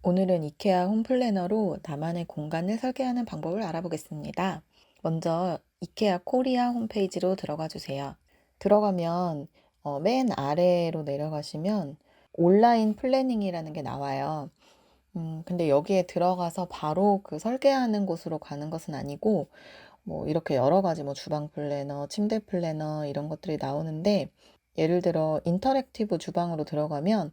오늘은 이케아 홈플래너로 나만의 공간을 설계하는 방법을 알아보겠습니다. 먼저 이케아 코리아 홈페이지로 들어가 주세요. 들어가면 맨 아래로 내려가시면 온라인 플래닝이라는 게 나와요. 근데 여기에 들어가서 바로 그 설계하는 곳으로 가는 것은 아니고 뭐 이렇게 여러 가지 뭐 주방 플래너, 침대 플래너 이런 것들이 나오는데, 예를 들어 인터랙티브 주방으로 들어가면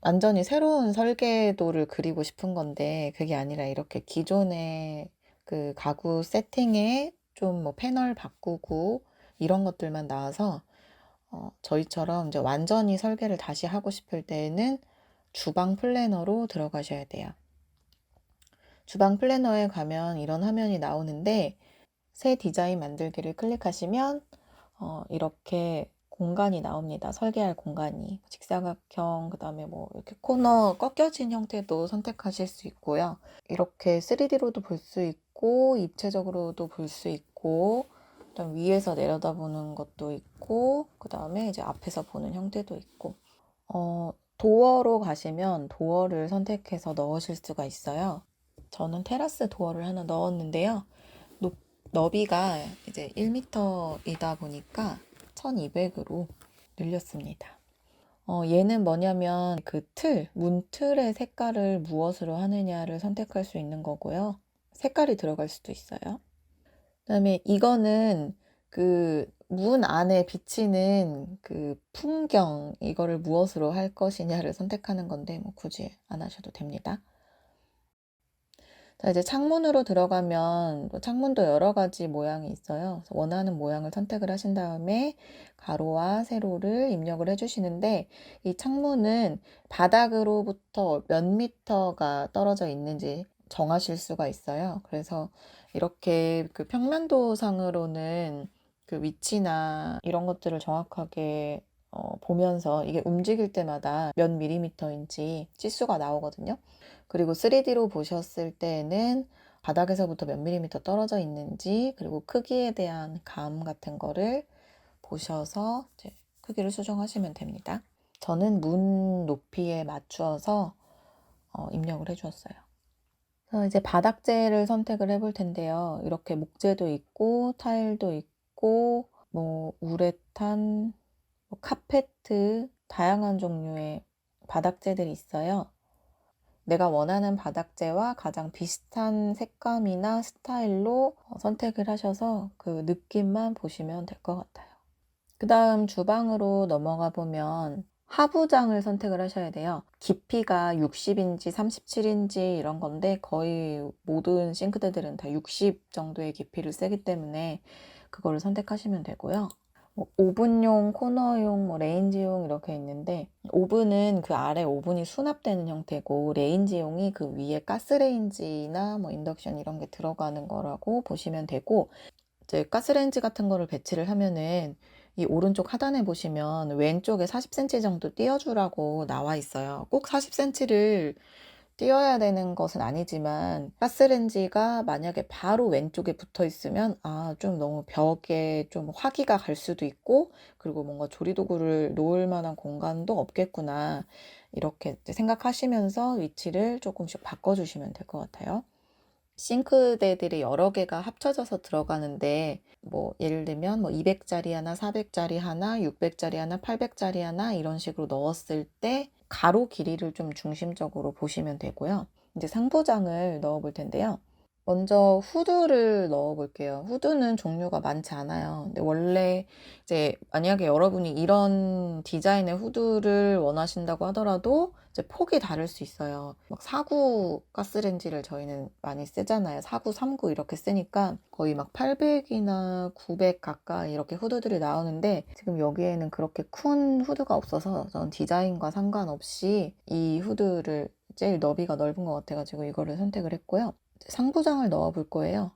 완전히 새로운 설계도를 그리고 싶은 건데, 그게 아니라 이렇게 기존의 그 가구 세팅에 좀 뭐 패널 바꾸고 이런 것들만 나와서 저희처럼 이제 완전히 설계를 다시 하고 싶을 때에는 주방 플래너로 들어가셔야 돼요. 주방 플래너에 가면 이런 화면이 나오는데, 새 디자인 만들기를 클릭하시면 이렇게 공간이 나옵니다. 설계할 공간이 직사각형, 그 다음에 뭐 이렇게 코너 꺾여진 형태도 선택하실 수 있고요. 이렇게 3D로도 볼 수 있고 입체적으로도 볼 수 있고, 그다음 위에서 내려다보는 것도 있고, 그 다음에 이제 앞에서 보는 형태도 있고, 도어로 가시면 도어를 선택해서 넣으실 수가 있어요. 저는 테라스 도어를 하나 넣었는데요. 너비가 이제 1m이다 보니까 1200으로 늘렸습니다. 얘는 뭐냐면 그 문틀의 색깔을 무엇으로 하느냐를 선택할 수 있는 거고요. 색깔이 들어갈 수도 있어요. 그다음에 이거는 그 문 안에 비치는 그 풍경, 이거를 무엇으로 할 것이냐를 선택하는 건데, 뭐 굳이 안 하셔도 됩니다. 자, 이제 창문으로 들어가면 뭐 창문도 여러 가지 모양이 있어요. 그래서 원하는 모양을 선택을 하신 다음에 가로와 세로를 입력을 해주시는데, 이 창문은 바닥으로부터 몇 미터가 떨어져 있는지 정하실 수가 있어요. 그래서 이렇게 그 평면도상으로는 그 위치나 이런 것들을 정확하게 보면서 이게 움직일 때마다 몇 밀리미터인지 치수가 나오거든요. 그리고 3D로 보셨을 때에는 바닥에서부터 몇 밀리미터 떨어져 있는지, 그리고 크기에 대한 감 같은 거를 보셔서 이제 크기를 수정하시면 됩니다. 저는 문 높이에 맞추어서 입력을 해주었어요. 이제 바닥재를 선택을 해볼 텐데요. 이렇게 목재도 있고 타일도 있고 뭐 우레탄, 뭐 카페트, 다양한 종류의 바닥재들이 있어요. 내가 원하는 바닥재와 가장 비슷한 색감이나 스타일로 선택을 하셔서 그 느낌만 보시면 될 것 같아요. 그 다음 주방으로 넘어가 보면 하부장을 선택을 하셔야 돼요. 깊이가 60인치, 37인치 이런 건데, 거의 모든 싱크대들은 다 60 정도의 깊이를 쓰기 때문에 그거를 선택하시면 되고요. 뭐 오븐용, 코너용, 뭐 레인지용 이렇게 있는데, 오븐은 그 아래 오븐이 수납되는 형태고, 레인지용이 그 위에 가스레인지나 뭐 인덕션 이런 게 들어가는 거라고 보시면 되고, 이제 가스레인지 같은 거를 배치를 하면은 이 오른쪽 하단에 보시면 왼쪽에 40cm 정도 띄워주라고 나와 있어요. 꼭 40cm를 띄워야 되는 것은 아니지만, 가스레인지가 만약에 바로 왼쪽에 붙어 있으면 좀 너무 벽에 좀 화기가 갈 수도 있고, 그리고 뭔가 조리도구를 놓을 만한 공간도 없겠구나, 이렇게 생각하시면서 위치를 조금씩 바꿔주시면 될 것 같아요. 싱크대들이 여러 개가 합쳐져서 들어가는데, 뭐 예를 들면 뭐 200짜리 하나, 400짜리 하나, 600짜리 하나, 800짜리 하나 이런 식으로 넣었을 때 가로 길이를 좀 중심적으로 보시면 되고요. 이제 상부장을 넣어 볼 텐데요. 먼저 후드를 넣어 볼게요. 후드는 종류가 많지 않아요. 근데 원래 이제 만약에 여러분이 이런 디자인의 후드를 원하신다고 하더라도 이제 폭이 다를 수 있어요. 막 4구 가스레인지를 저희는 많이 쓰잖아요. 4구, 3구 이렇게 쓰니까 거의 막 800이나 900 가까이 이렇게 후드들이 나오는데, 지금 여기에는 그렇게 큰 후드가 없어서 전 디자인과 상관없이 이 후드를 제일 너비가 넓은 것 같아가지고 이거를 선택을 했고요. 상부장을 넣어 볼 거예요.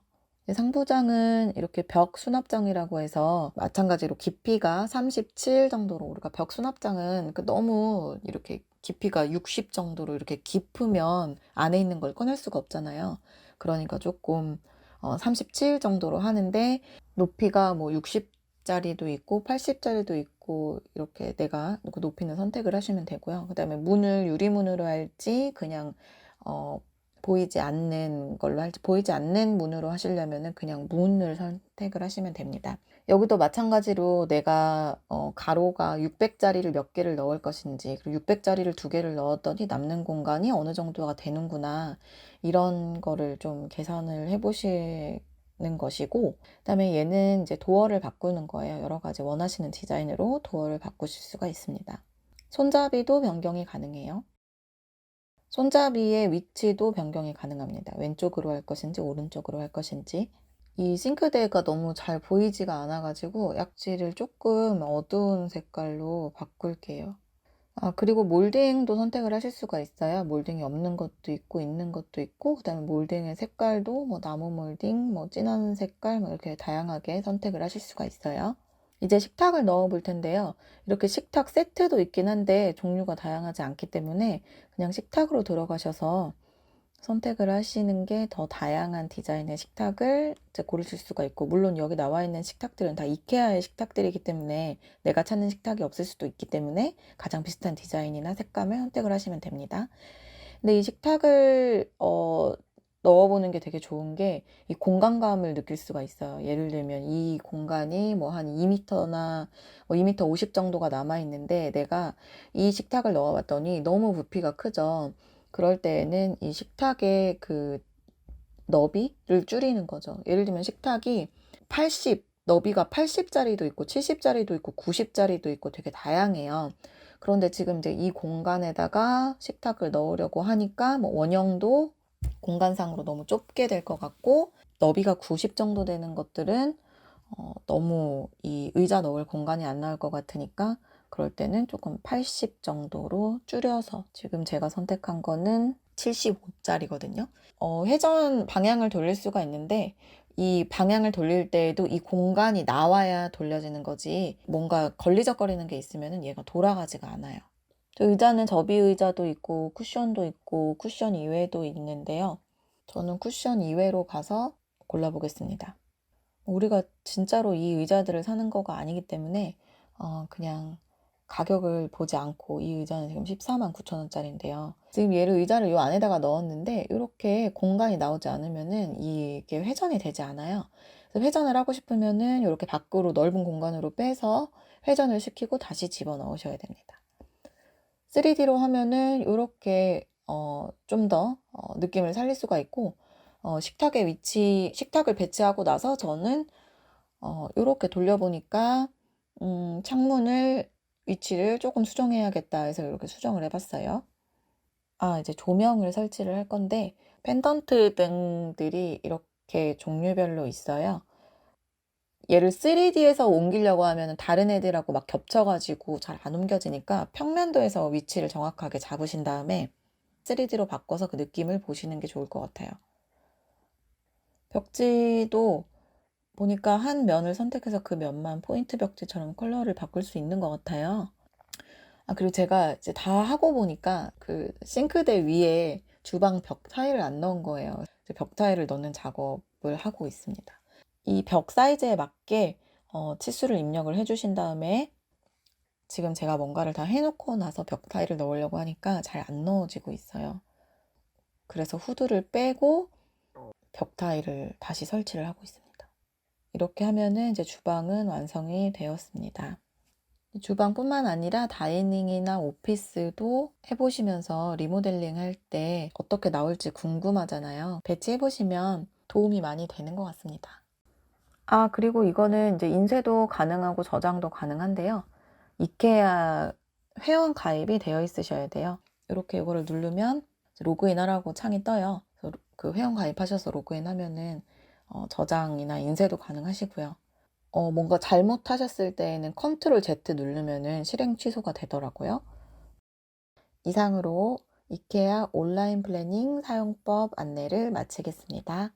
상부장은 이렇게 벽 수납장이라고 해서 마찬가지로 깊이가 37 정도로, 우리가 벽 수납장은 너무 이렇게 깊이가 60 정도로 이렇게 깊으면 안에 있는 걸 꺼낼 수가 없잖아요. 그러니까 조금 37 정도로 하는데, 높이가 뭐 60짜리도 있고 80짜리도 있고, 이렇게 내가 그 높이는 선택을 하시면 되고요. 그 다음에 문을 유리문으로 할지 그냥 어, 보이지 않는 걸로 할지, 보이지 않는 문으로 하시려면은 그냥 문을 선택을 하시면 됩니다. 여기도 마찬가지로 내가 가로가 600짜리를 몇 개를 넣을 것인지, 그리고 600짜리를 2개를 넣었더니 남는 공간이 어느 정도가 되는구나, 이런 거를 좀 계산을 해보시는 것이고, 그다음에 얘는 이제 도어를 바꾸는 거예요. 여러 가지 원하시는 디자인으로 도어를 바꾸실 수가 있습니다. 손잡이도 변경이 가능해요. 손잡이의 위치도 변경이 가능합니다. 왼쪽으로 할 것인지 오른쪽으로 할 것인지. 이 싱크대가 너무 잘 보이지가 않아가지고 약지를 조금 어두운 색깔로 바꿀게요. 그리고 몰딩도 선택을 하실 수가 있어요. 몰딩이 없는 것도 있고 있는 것도 있고, 그다음에 몰딩의 색깔도 뭐 나무 몰딩, 뭐 진한 색깔, 뭐 이렇게 다양하게 선택을 하실 수가 있어요. 이제 식탁을 넣어 볼 텐데요. 이렇게 식탁 세트도 있긴 한데 종류가 다양하지 않기 때문에 그냥 식탁으로 들어가셔서 선택을 하시는 게 더 다양한 디자인의 식탁을 이제 고르실 수가 있고, 물론 여기 나와 있는 식탁들은 다 이케아의 식탁들이기 때문에 내가 찾는 식탁이 없을 수도 있기 때문에 가장 비슷한 디자인이나 색감을 선택을 하시면 됩니다. 근데 이 식탁을 넣어보는 게 되게 좋은 게 이 공간감을 느낄 수가 있어요. 예를 들면 이 공간이 뭐 한 2m나 2m 50 정도가 남아 있는데 내가 이 식탁을 넣어봤더니 너무 부피가 크죠. 그럴 때에는 이 식탁의 그 너비를 줄이는 거죠. 예를 들면 식탁이 80, 너비가 80짜리도 있고 70짜리도 있고 90짜리도 있고 되게 다양해요. 그런데 지금 이제 이 공간에다가 식탁을 넣으려고 하니까 뭐 원형도 공간상으로 너무 좁게 될 것 같고, 너비가 90 정도 되는 것들은 너무 이 의자 넣을 공간이 안 나올 것 같으니까 그럴 때는 조금 80 정도로 줄여서, 지금 제가 선택한 거는 75짜리거든요. 회전 방향을 돌릴 수가 있는데 이 방향을 돌릴 때에도 이 공간이 나와야 돌려지는 거지, 뭔가 걸리적거리는 게 있으면 얘가 돌아가지가 않아요. 저 의자는 접이 의자도 있고 쿠션도 있고 쿠션 이외도 있는데요. 저는 쿠션 이외로 가서 골라보겠습니다. 우리가 진짜로 이 의자들을 사는 거가 아니기 때문에 그냥 가격을 보지 않고, 이 의자는 지금 14만 9천 원짜리인데요. 지금 얘를 의자를 이 안에다가 넣었는데 이렇게 공간이 나오지 않으면은 이게 회전이 되지 않아요. 그래서 회전을 하고 싶으면은 이렇게 밖으로 넓은 공간으로 빼서 회전을 시키고 다시 집어 넣으셔야 됩니다. 3D로 하면은 이렇게 좀 더 느낌을 살릴 수가 있고, 식탁의 위치, 식탁을 배치하고 나서 저는 이렇게 돌려보니까 창문을 위치를 조금 수정해야겠다 해서 이렇게 수정을 해봤어요. 이제 조명을 설치를 할 건데 펜던트 등들이 이렇게 종류별로 있어요. 얘를 3D에서 옮기려고 하면 다른 애들하고 막 겹쳐가지고 잘 안 옮겨지니까 평면도에서 위치를 정확하게 잡으신 다음에 3D로 바꿔서 그 느낌을 보시는 게 좋을 것 같아요. 벽지도 보니까 한 면을 선택해서 그 면만 포인트 벽지처럼 컬러를 바꿀 수 있는 것 같아요. 그리고 제가 이제 다 하고 보니까 그 싱크대 위에 주방 벽 타일을 안 넣은 거예요. 벽 타일을 넣는 작업을 하고 있습니다. 이 벽 사이즈에 맞게 치수를 입력을 해주신 다음에, 지금 제가 뭔가를 다 해놓고 나서 벽 타일을 넣으려고 하니까 잘 안 넣어지고 있어요. 그래서 후드를 빼고 벽 타일을 다시 설치를 하고 있습니다. 이렇게 하면은 이제 주방은 완성이 되었습니다. 주방뿐만 아니라 다이닝이나 오피스도 해보시면서 리모델링 할 때 어떻게 나올지 궁금하잖아요. 배치해보시면 도움이 많이 되는 것 같습니다. 그리고 이거는 이제 인쇄도 가능하고 저장도 가능한데요. 이케아 회원 가입이 되어 있으셔야 돼요. 이렇게 이거를 누르면 로그인 하라고 창이 떠요. 그래서 그 회원 가입하셔서 로그인 하면은 저장이나 인쇄도 가능하시고요. 뭔가 잘못하셨을 때에는 컨트롤 Z 누르면은 실행 취소가 되더라고요. 이상으로 이케아 온라인 플래닝 사용법 안내를 마치겠습니다.